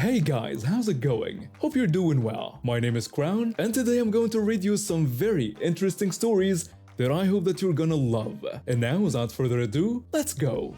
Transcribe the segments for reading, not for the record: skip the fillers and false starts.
Hey guys, how's it going? Hope you're doing well. My name is Crown, and today I'm going to read you some very interesting stories that I hope that you're gonna love. And now, without further ado, let's go!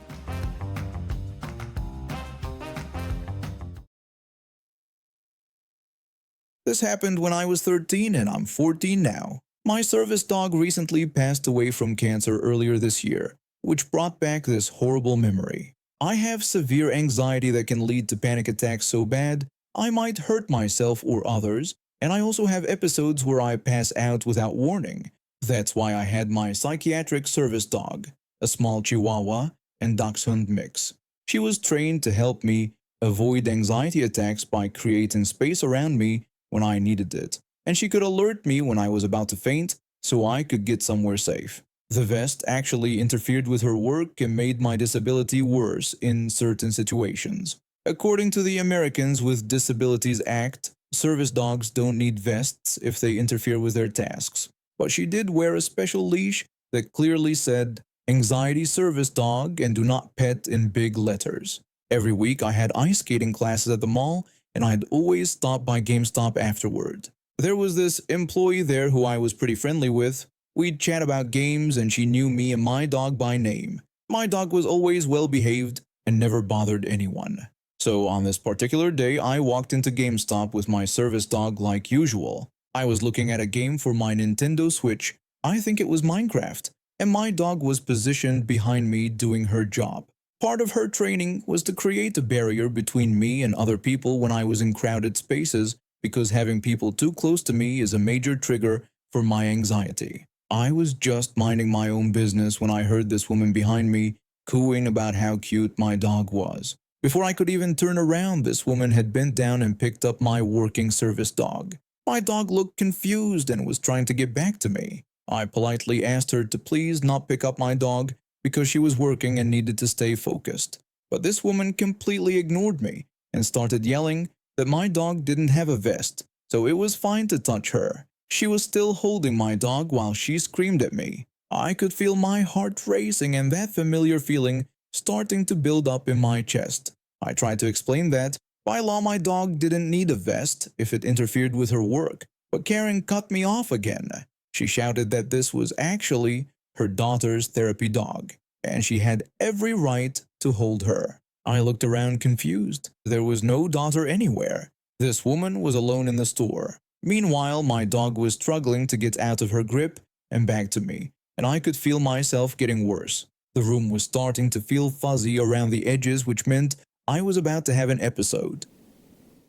This happened when I was 13 and I'm 14 now. My service dog recently passed away from cancer earlier this year, which brought back this horrible memory. I have severe anxiety that can lead to panic attacks so bad I might hurt myself or others, and I also have episodes where I pass out without warning. That's why I had my psychiatric service dog, a small Chihuahua and Dachshund mix. She was trained to help me avoid anxiety attacks by creating space around me when I needed it, and she could alert me when I was about to faint so I could get somewhere safe. The vest actually interfered with her work and made my disability worse in certain situations. According to the Americans with Disabilities Act, service dogs don't need vests if they interfere with their tasks. But she did wear a special leash that clearly said, "Anxiety Service Dog," and "Do not pet" in big letters. Every week I had ice skating classes at the mall, and I'd always stop by GameStop afterward. There was this employee there who I was pretty friendly with. We'd chat about games and she knew me and my dog by name. My dog was always well behaved and never bothered anyone. So on this particular day, I walked into GameStop with my service dog like usual. I was looking at a game for my Nintendo Switch. I think it was Minecraft, and my dog was positioned behind me doing her job. Part of her training was to create a barrier between me and other people when I was in crowded spaces, because having people too close to me is a major trigger for my anxiety. I was just minding my own business when I heard this woman behind me cooing about how cute my dog was. Before I could even turn around, this woman had bent down and picked up my working service dog. My dog looked confused and was trying to get back to me. I politely asked her to please not pick up my dog because she was working and needed to stay focused. But this woman completely ignored me and started yelling that my dog didn't have a vest, so it was fine to touch her. She was still holding my dog while she screamed at me. I could feel my heart racing and that familiar feeling starting to build up in my chest. I tried to explain that, by law, my dog didn't need a vest if it interfered with her work, but Karen cut me off again. She shouted that this was actually her daughter's therapy dog, and she had every right to hold her. I looked around confused. There was no daughter anywhere. This woman was alone in the store. Meanwhile, my dog was struggling to get out of her grip and back to me, and I could feel myself getting worse. The room was starting to feel fuzzy around the edges, which meant I was about to have an episode.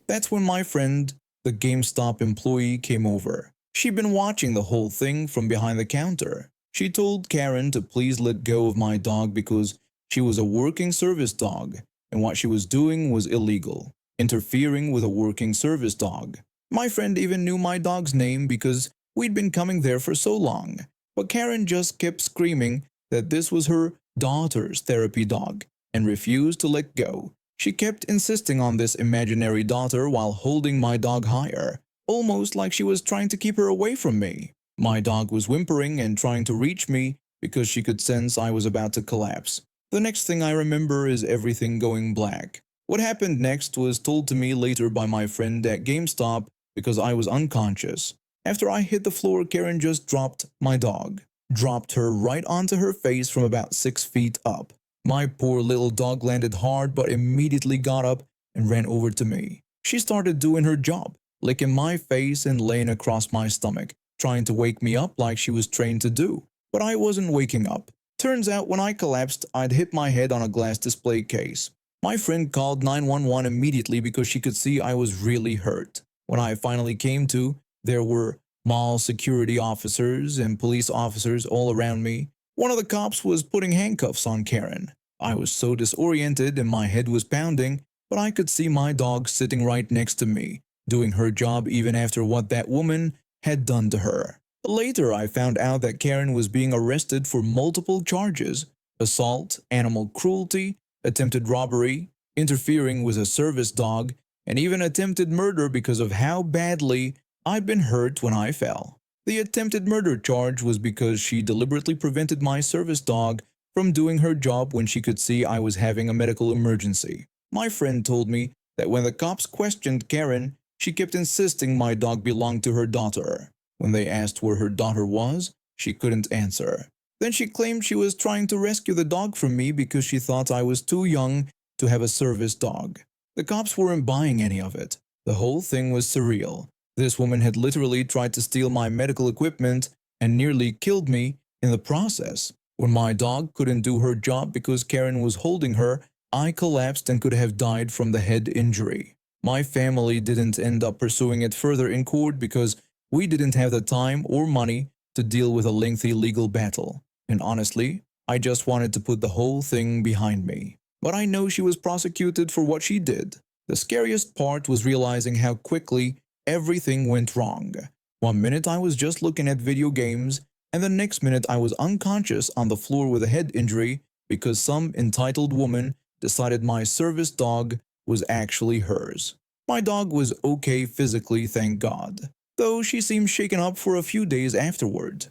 That's when my friend, the GameStop employee, came over. She'd been watching the whole thing from behind the counter. She told Karen to please let go of my dog because she was a working service dog, and what she was doing was illegal, interfering with a working service dog. My friend even knew my dog's name because we'd been coming there for so long, but Karen just kept screaming that this was her daughter's therapy dog and refused to let go. She kept insisting on this imaginary daughter while holding my dog higher, almost like she was trying to keep her away from me. My dog was whimpering and trying to reach me because she could sense I was about to collapse. The next thing I remember is everything going black. What happened next was told to me later by my friend at GameStop because I was unconscious. After I hit the floor, Karen just dropped my dog. Dropped her right onto her face from about 6 feet up. My poor little dog landed hard but immediately got up and ran over to me. She started doing her job, licking my face and laying across my stomach, trying to wake me up like she was trained to do. But I wasn't waking up. Turns out when I collapsed, I'd hit my head on a glass display case. My friend called 911 immediately because she could see I was really hurt. When I finally came to, there were mall security officers and police officers all around me. One of the cops was putting handcuffs on Karen. I was so disoriented and my head was pounding, but I could see my dog sitting right next to me, doing her job even after what that woman had done to her. Later, I found out that Karen was being arrested for multiple charges: assault, animal cruelty, attempted robbery, interfering with a service dog, and even attempted murder because of how badly I'd been hurt when I fell. The attempted murder charge was because she deliberately prevented my service dog from doing her job when she could see I was having a medical emergency. My friend told me that when the cops questioned Karen, she kept insisting my dog belonged to her daughter. When they asked where her daughter was, she couldn't answer. Then she claimed she was trying to rescue the dog from me because she thought I was too young to have a service dog. The cops weren't buying any of it. The whole thing was surreal. This woman had literally tried to steal my medical equipment and nearly killed me in the process. When my dog couldn't do her job because Karen was holding her, I collapsed and could have died from the head injury. My family didn't end up pursuing it further in court because we didn't have the time or money to deal with a lengthy legal battle. And honestly, I just wanted to put the whole thing behind me. But I know she was prosecuted for what she did. The scariest part was realizing how quickly everything went wrong. One minute I was just looking at video games, and the next minute I was unconscious on the floor with a head injury because some entitled woman decided my service dog was actually hers. My dog was okay physically, thank God, though she seemed shaken up for a few days afterward.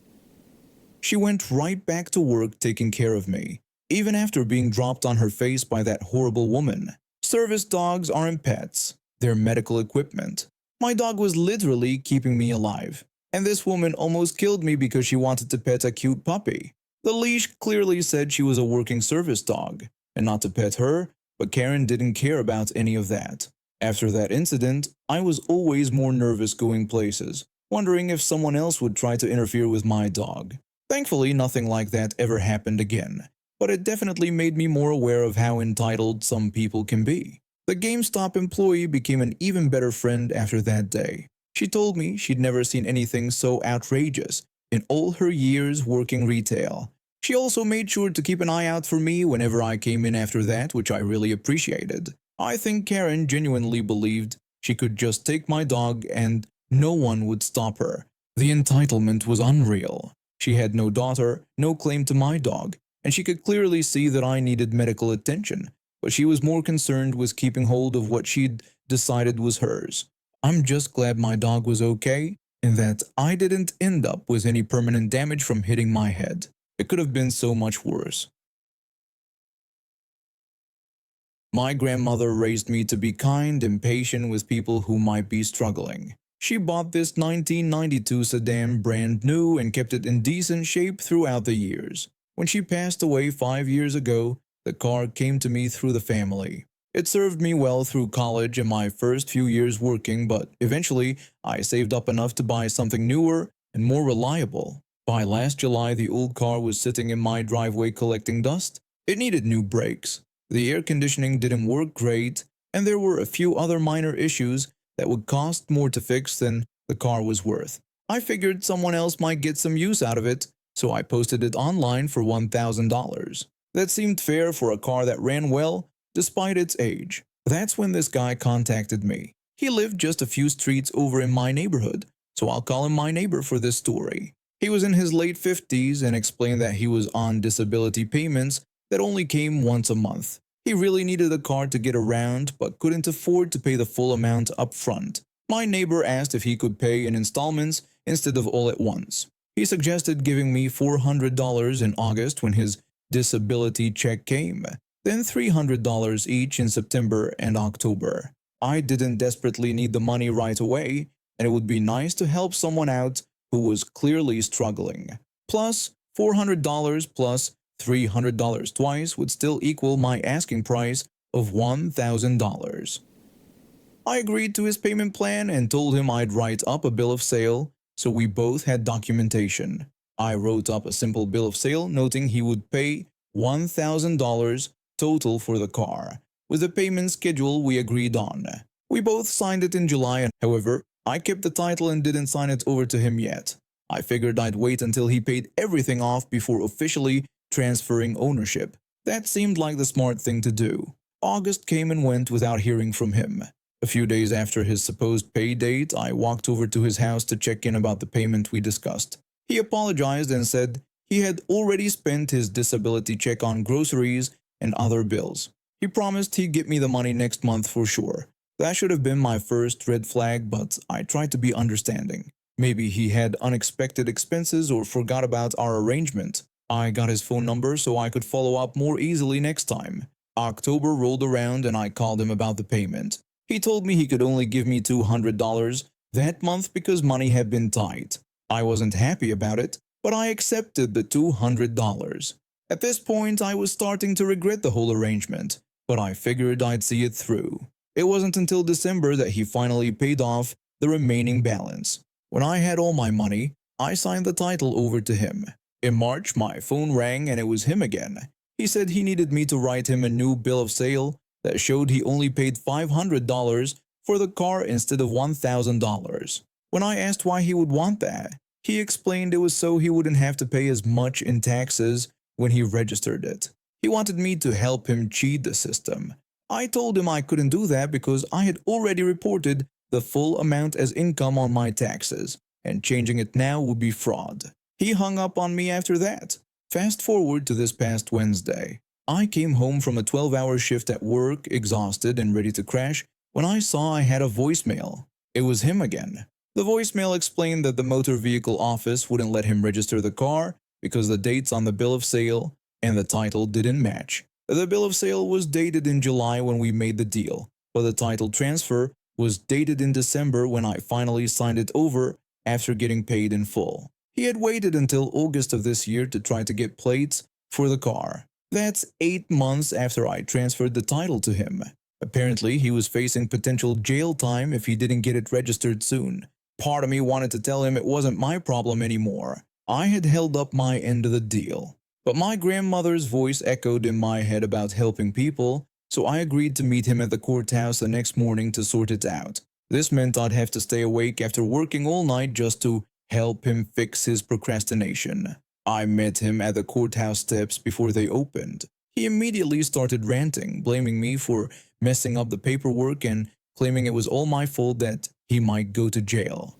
She went right back to work taking care of me, even after being dropped on her face by that horrible woman. Service dogs aren't pets, they're medical equipment. My dog was literally keeping me alive, and this woman almost killed me because she wanted to pet a cute puppy. The leash clearly said she was a working service dog, and not to pet her, but Karen didn't care about any of that. After that incident, I was always more nervous going places, wondering if someone else would try to interfere with my dog. Thankfully, nothing like that ever happened again, but it definitely made me more aware of how entitled some people can be. The GameStop employee became an even better friend after that day. She told me she'd never seen anything so outrageous in all her years working retail. She also made sure to keep an eye out for me whenever I came in after that, which I really appreciated. I think Karen genuinely believed she could just take my dog and no one would stop her. The entitlement was unreal. She had no daughter, no claim to my dog, and she could clearly see that I needed medical attention, but she was more concerned with keeping hold of what she'd decided was hers. I'm just glad my dog was okay and that I didn't end up with any permanent damage from hitting my head. It could have been so much worse. My grandmother raised me to be kind and patient with people who might be struggling. She bought this 1992 sedan brand new and kept it in decent shape throughout the years. When she passed away 5 years ago, the car came to me through the family. It served me well through college and my first few years working, but eventually I saved up enough to buy something newer and more reliable. By last July, the old car was sitting in my driveway collecting dust. It needed new brakes. The air conditioning didn't work great, and there were a few other minor issues that would cost more to fix than the car was worth. I figured someone else might get some use out of it, so I posted it online for $1,000. That seemed fair for a car that ran well despite its age. That's when this guy contacted me. He lived just a few streets over in my neighborhood, so I'll call him my neighbor for this story. He was in his late 50s and explained that he was on disability payments that only came once a month. He really needed a car to get around but couldn't afford to pay the full amount up front. My neighbor asked if he could pay in installments instead of all at once. He suggested giving me $400 in August when his disability check came, then $300 each in September and October. I didn't desperately need the money right away, and it would be nice to help someone out who was clearly struggling. Plus, $400 plus $300 twice would still equal my asking price of $1,000. I agreed to his payment plan and told him I'd write up a bill of sale, so we both had documentation. I wrote up a simple bill of sale noting he would pay $1,000 total for the car, with the payment schedule we agreed on. We both signed it in July, however, I kept the title and didn't sign it over to him yet. I figured I'd wait until he paid everything off before officially transferring ownership. That seemed like the smart thing to do. August came and went without hearing from him. A few days after his supposed pay date, I walked over to his house to check in about the payment we discussed. He apologized and said he had already spent his disability check on groceries and other bills. He promised he'd get me the money next month for sure. That should have been my first red flag, but I tried to be understanding. Maybe he had unexpected expenses or forgot about our arrangement. I got his phone number so I could follow up more easily next time. October rolled around and I called him about the payment. He told me he could only give me $200 that month because money had been tight. I wasn't happy about it, but I accepted the $200. At this point, I was starting to regret the whole arrangement, but I figured I'd see it through. It wasn't until December that he finally paid off the remaining balance. When I had all my money, I signed the title over to him. In March, my phone rang and it was him again. He said he needed me to write him a new bill of sale that showed he only paid $500 for the car instead of $1,000. When I asked why he would want that, he explained it was so he wouldn't have to pay as much in taxes when he registered it. He wanted me to help him cheat the system. I told him I couldn't do that because I had already reported the full amount as income on my taxes, and changing it now would be fraud. He hung up on me after that. Fast forward to this past Wednesday. I came home from a 12-hour shift at work, exhausted and ready to crash, when I saw I had a voicemail. It was him again. The voicemail explained that the motor vehicle office wouldn't let him register the car because the dates on the bill of sale and the title didn't match. The bill of sale was dated in July when we made the deal, but the title transfer was dated in December when I finally signed it over after getting paid in full. He had waited until August of this year to try to get plates for the car. That's 8 months after I transferred the title to him. Apparently, he was facing potential jail time if he didn't get it registered soon. Part of me wanted to tell him it wasn't my problem anymore. I had held up my end of the deal. But my grandmother's voice echoed in my head about helping people, so I agreed to meet him at the courthouse the next morning to sort it out. This meant I'd have to stay awake after working all night just to help him fix his procrastination. I met him at the courthouse steps before they opened. He immediately started ranting, blaming me for messing up the paperwork and claiming it was all my fault that he might go to jail.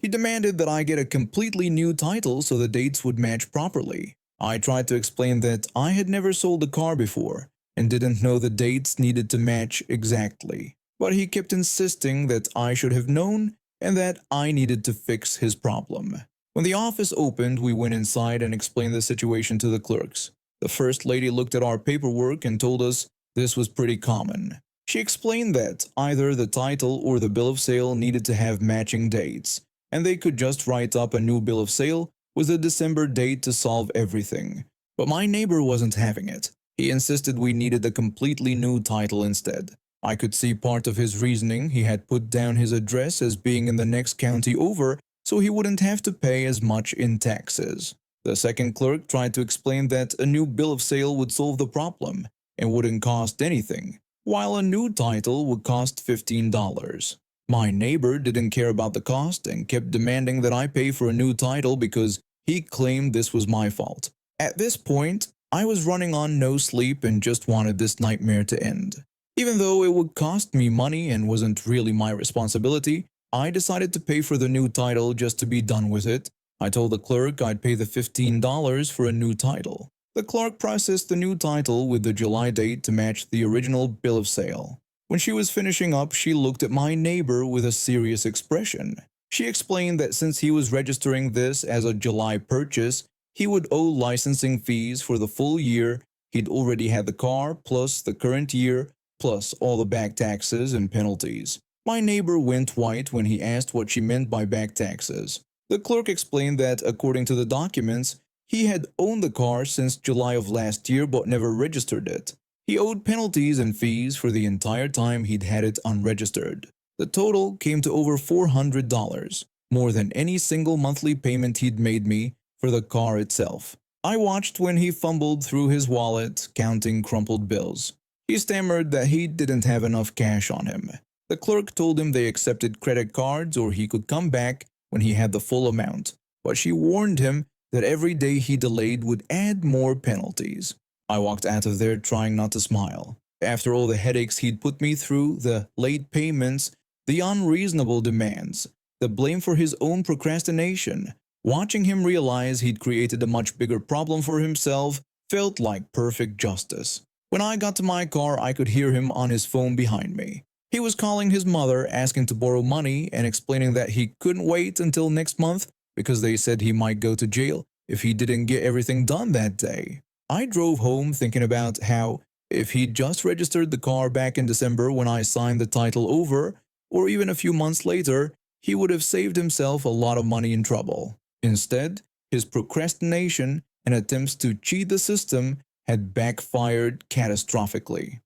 He demanded that I get a completely new title so the dates would match properly. I tried to explain that I had never sold a car before and didn't know the dates needed to match exactly. But he kept insisting that I should have known and that I needed to fix his problem. When the office opened, we went inside and explained the situation to the clerks. The first lady looked at our paperwork and told us this was pretty common. She explained that either the title or the bill of sale needed to have matching dates, and they could just write up a new bill of sale with a December date to solve everything. But my neighbor wasn't having it. He insisted we needed a completely new title instead. I could see part of his reasoning. He had put down his address as being in the next county over, so he wouldn't have to pay as much in taxes. The second clerk tried to explain that a new bill of sale would solve the problem and wouldn't cost anything, while a new title would cost $15. My neighbor didn't care about the cost and kept demanding that I pay for a new title because he claimed this was my fault. At this point, I was running on no sleep and just wanted this nightmare to end. Even though it would cost me money and wasn't really my responsibility, I decided to pay for the new title just to be done with it. I told the clerk I'd pay the $15 for a new title. The clerk processed the new title with the July date to match the original bill of sale. When she was finishing up, she looked at my neighbor with a serious expression. She explained that since he was registering this as a July purchase, he would owe licensing fees for the full year he'd already had the car, plus the current year, plus all the back taxes and penalties. My neighbor went white when he asked what she meant by back taxes. The clerk explained that, according to the documents, he had owned the car since July of last year but never registered it. He owed penalties and fees for the entire time he'd had it unregistered. The total came to over $400, more than any single monthly payment he'd made me for the car itself. I watched when he fumbled through his wallet, counting crumpled bills. He stammered that he didn't have enough cash on him. The clerk told him they accepted credit cards or he could come back when he had the full amount, but she warned him that every day he delayed would add more penalties. I walked out of there trying not to smile. After all the headaches he'd put me through, the late payments, the unreasonable demands, the blame for his own procrastination, watching him realize he'd created a much bigger problem for himself felt like perfect justice. When I got to my car, I could hear him on his phone behind me. He was calling his mother, asking to borrow money and explaining that he couldn't wait until next month because they said he might go to jail if he didn't get everything done that day. I drove home thinking about how If he'd just registered the car back in December when I signed the title over, or even a few months later, he would have saved himself a lot of money and trouble. Instead, his procrastination and attempts to cheat the system had backfired catastrophically.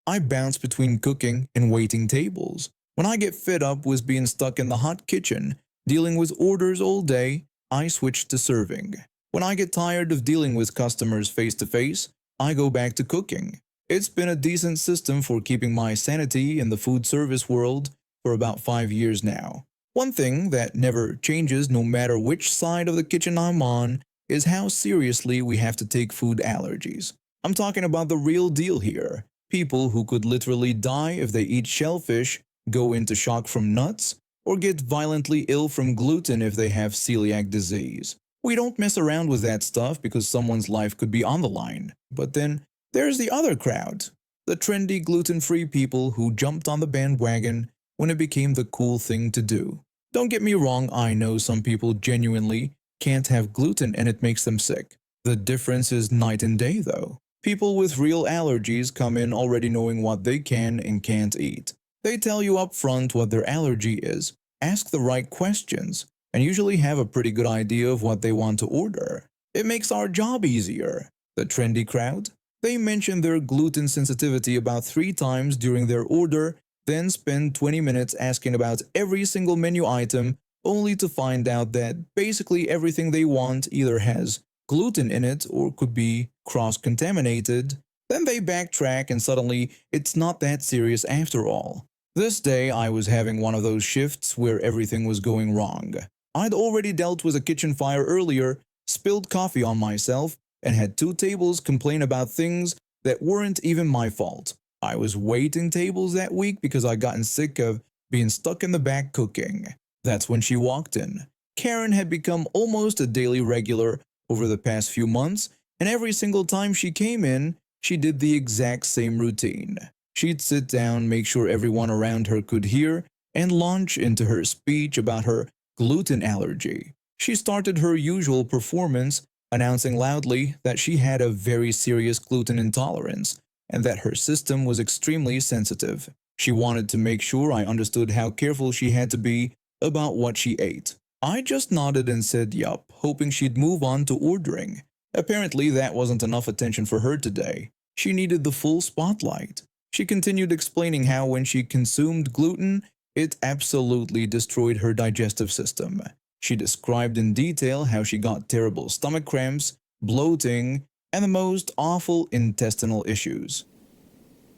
I bounce between cooking and waiting tables. When I get fed up with being stuck in the hot kitchen, dealing with orders all day, I switch to serving. When I get tired of dealing with customers face to face, I go back to cooking. It's been a decent system for keeping my sanity in the food service world for about 5 years now. One thing that never changes no matter which side of the kitchen I'm on is how seriously we have to take food allergies. I'm talking about the real deal here. People who could literally die if they eat shellfish, go into shock from nuts, or get violently ill from gluten if they have celiac disease. We don't mess around with that stuff because someone's life could be on the line. But then there's the other crowd, the trendy gluten-free people who jumped on the bandwagon when it became the cool thing to do. Don't get me wrong, I know some people genuinely can't have gluten and it makes them sick. The difference is night and day though. People with real allergies come in already knowing what they can and can't eat. They tell you up front what their allergy is, ask the right questions, and usually have a pretty good idea of what they want to order. It makes our job easier. The trendy crowd? They mention their gluten sensitivity about 3 times during their order, then spend 20 minutes asking about every single menu item, only to find out that basically everything they want either has gluten in it or could be cross-contaminated. Then they backtrack and suddenly it's not that serious after all. This day I was having one of those shifts where everything was going wrong. I'd already dealt with a kitchen fire earlier, spilled coffee on myself, and had 2 tables complain about things that weren't even my fault. I was waiting tables that week because I'd gotten sick of being stuck in the back cooking. That's when she walked in. Karen had become almost a daily regular over the past few months, and every single time she came in, she did the exact same routine. She'd sit down, make sure everyone around her could hear, and launch into her speech about her gluten allergy. She started her usual performance, announcing loudly that she had a very serious gluten intolerance and that her system was extremely sensitive. She wanted to make sure I understood how careful she had to be about what she ate. I just nodded and said yup, hoping she'd move on to ordering. Apparently that wasn't enough attention for her today. She needed the full spotlight. She continued explaining how when she consumed gluten, it absolutely destroyed her digestive system. She described in detail how she got terrible stomach cramps, bloating, and the most awful intestinal issues.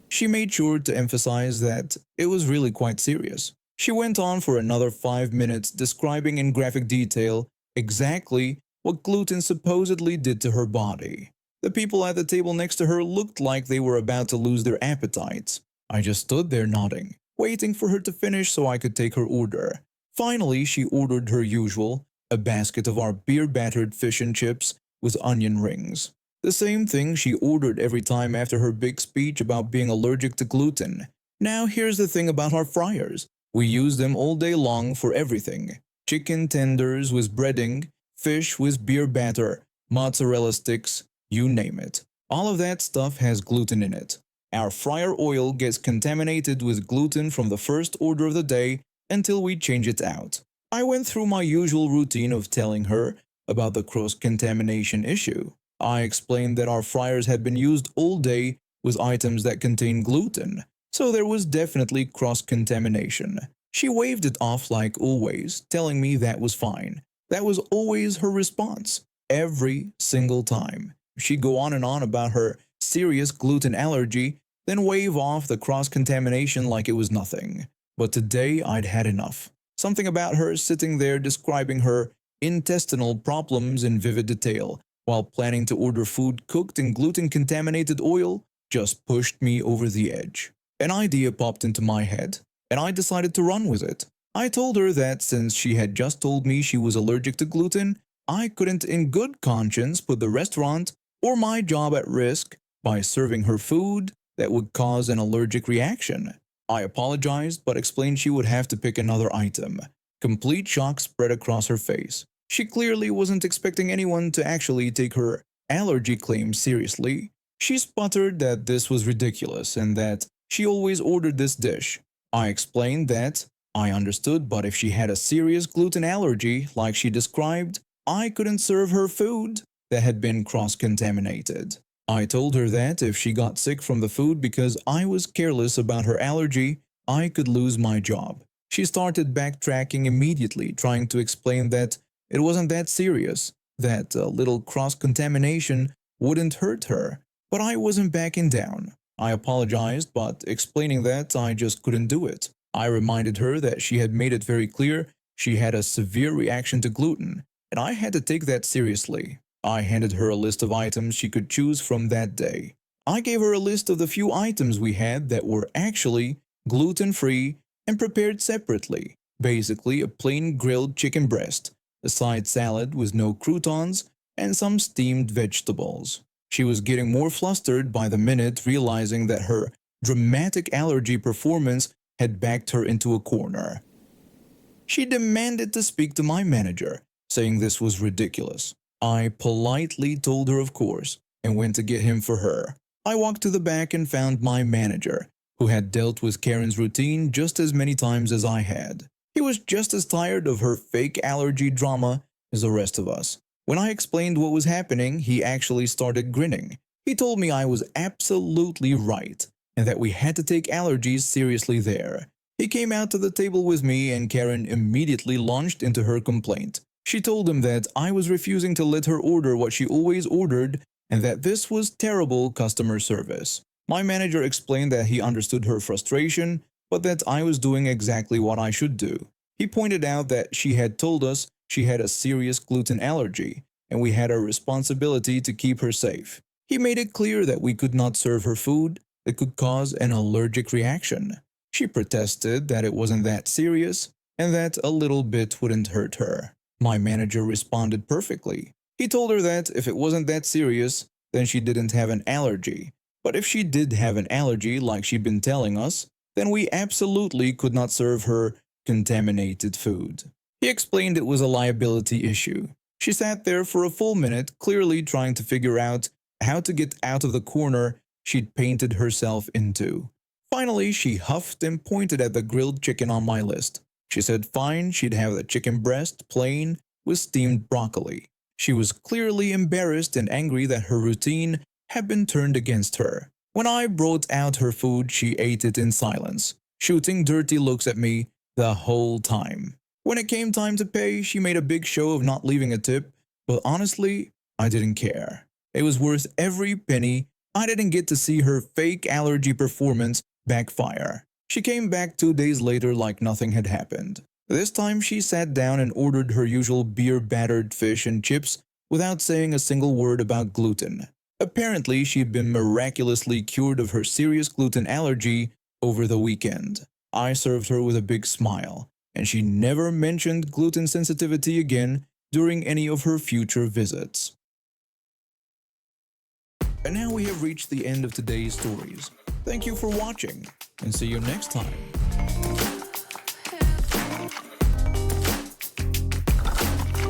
She made sure to emphasize that it was really quite serious. She went on for another 5 minutes describing in graphic detail exactly what gluten supposedly did to her body. The people at the table next to her looked like they were about to lose their appetites. I just stood there nodding, waiting for her to finish so I could take her order. Finally, she ordered her usual, a basket of our beer-battered fish and chips with onion rings. The same thing she ordered every time after her big speech about being allergic to gluten. Now here's the thing about our fryers. We use them all day long for everything. Chicken tenders with breading, fish with beer batter, mozzarella sticks, you name it. All of that stuff has gluten in it. Our fryer oil gets contaminated with gluten from the first order of the day until we change it out. I went through my usual routine of telling her about the cross-contamination issue. I explained that our fryers had been used all day with items that contain gluten, so there was definitely cross-contamination. She waved it off like always, telling me that was fine. That was always her response, every single time. She'd go on and on about her serious gluten allergy, then wave off the cross-contamination like it was nothing. But today I'd had enough. Something about her sitting there describing her intestinal problems in vivid detail, while planning to order food cooked in gluten-contaminated oil, just pushed me over the edge. An idea popped into my head, and I decided to run with it. I told her that since she had just told me she was allergic to gluten, I couldn't in good conscience put the restaurant or my job at risk by serving her food that would cause an allergic reaction. I apologized but explained she would have to pick another item. Complete shock spread across her face. She clearly wasn't expecting anyone to actually take her allergy claims seriously. She sputtered that this was ridiculous and that she always ordered this dish. I explained that I understood, but if she had a serious gluten allergy, like she described, I couldn't serve her food that had been cross-contaminated. I told her that if she got sick from the food because I was careless about her allergy, I could lose my job. She started backtracking immediately, trying to explain that it wasn't that serious, that a little cross-contamination wouldn't hurt her. But I wasn't backing down. I apologized, but explaining that I just couldn't do it. I reminded her that she had made it very clear she had a severe reaction to gluten, and I had to take that seriously. I handed her a list of items she could choose from that day. I gave her a list of the few items we had that were actually gluten-free and prepared separately. Basically, a plain grilled chicken breast, a side salad with no croutons, and some steamed vegetables. She was getting more flustered by the minute, realizing that her dramatic allergy performance had backed her into a corner. She demanded to speak to my manager, saying this was ridiculous. I politely told her of course, and went to get him for her. I walked to the back and found my manager, who had dealt with Karen's routine just as many times as I had. He was just as tired of her fake allergy drama as the rest of us. When I explained what was happening, he actually started grinning. He told me I was absolutely right, and that we had to take allergies seriously there. He came out to the table with me, and Karen immediately launched into her complaint. She told him that I was refusing to let her order what she always ordered, and that this was terrible customer service. My manager explained that he understood her frustration, but that I was doing exactly what I should do. He pointed out that she had told us she had a serious gluten allergy, and we had a responsibility to keep her safe. He made it clear that we could not serve her food that could cause an allergic reaction. She protested that it wasn't that serious, and that a little bit wouldn't hurt her. My manager responded perfectly. He told her that if it wasn't that serious, then she didn't have an allergy. But if she did have an allergy like she'd been telling us, then we absolutely could not serve her contaminated food. He explained it was a liability issue. She sat there for a full minute, clearly trying to figure out how to get out of the corner she'd painted herself into. Finally, she huffed and pointed at the grilled chicken on my list. She said fine, she'd have the chicken breast, plain, with steamed broccoli. She was clearly embarrassed and angry that her routine had been turned against her. When I brought out her food, she ate it in silence, shooting dirty looks at me the whole time. When it came time to pay, she made a big show of not leaving a tip, but honestly, I didn't care. It was worth every penny. I didn't get to see her fake allergy performance backfire. She came back 2 days later like nothing had happened. This time she sat down and ordered her usual beer-battered fish and chips without saying a single word about gluten. Apparently, she'd been miraculously cured of her serious gluten allergy over the weekend. I served her with a big smile, and she never mentioned gluten sensitivity again during any of her future visits. And now we have reached the end of today's stories. Thank you for watching, and see you next time.